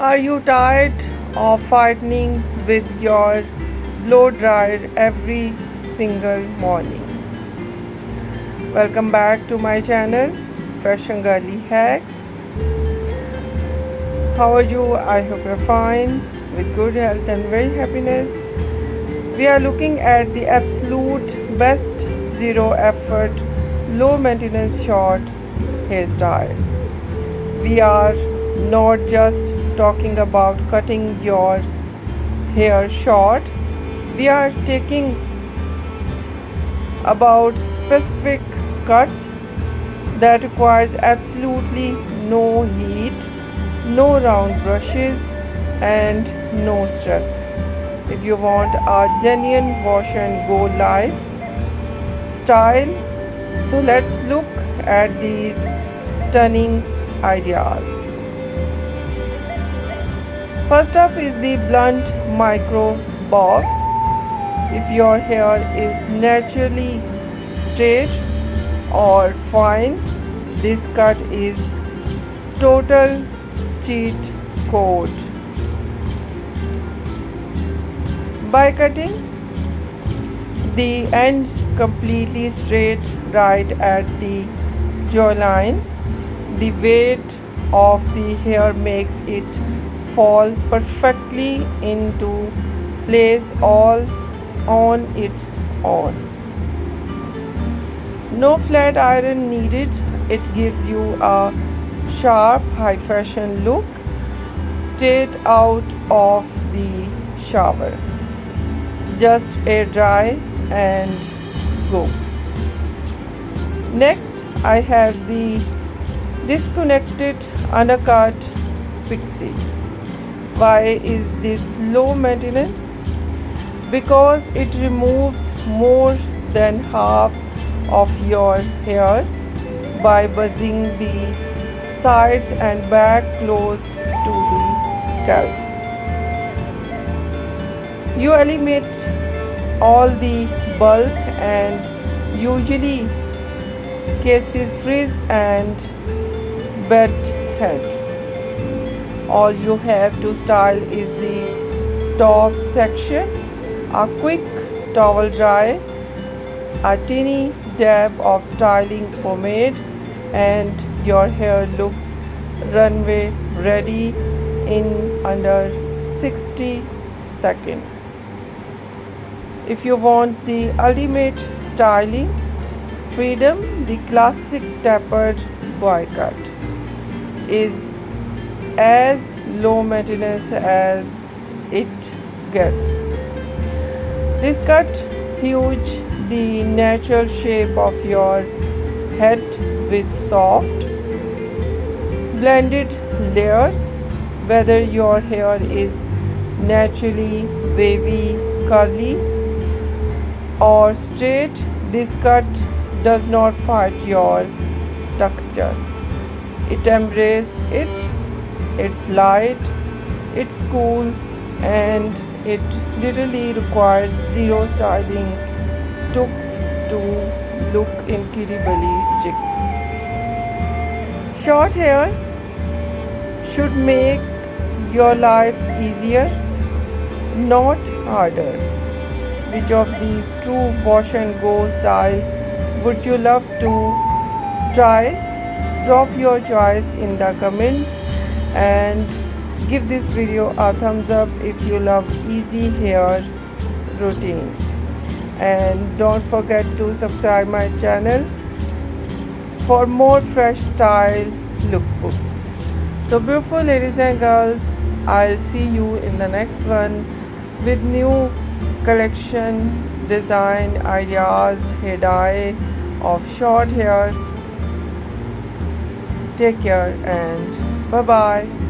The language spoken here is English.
Are you tired of fighting with your blow dryer every single morning? Welcome back to my channel, Fashion Girly Hacks. How are you? I hope you're fine, with good health and very happiness. We are looking at the absolute best zero effort, low maintenance short hairstyle. We are not just talking about cutting your hair short, we are taking about specific cuts that requires absolutely no heat, no round brushes and no stress. If you want a genuine wash and go life style, so let's look at these stunning ideas. First up is the blunt micro bob. If your hair is naturally straight or fine, this cut is total cheat code. By cutting the ends completely straight right at the jawline, the weight of the hair makes it fall perfectly into place all on its own. No flat iron needed. It gives you a sharp high fashion look straight out of the shower. Just air dry and go. Next, I have the disconnected undercut pixie. Why is this low maintenance? Because it removes more than half of your hair by buzzing the sides and back close to the scalp. You eliminate all the bulk and usually cases frizz and bed head. All you have to style is the top section, a quick towel dry, a teeny dab of styling pomade, and your hair looks runway ready in under 60 seconds. If you want the ultimate styling freedom, the classic tapered boy cut is as low maintenance as it gets. This cut huge the natural shape of your head with soft blended layers. Whether your hair is naturally wavy, curly or straight, this cut does not fight your texture. It embraces it. It's light, it's cool, and it literally requires zero styling tools to look incredibly chic. Short hair should make your life easier, not harder. Which of these true wash and go style would you love to try? Drop your choice in the comments and give this video a thumbs up if you love easy hair routine. And don't forget to subscribe my channel for more fresh style lookbooks. So beautiful ladies and girls, I'll see you in the next one with new collection, design, ideas, hair dye of short hair. Take care and bye bye.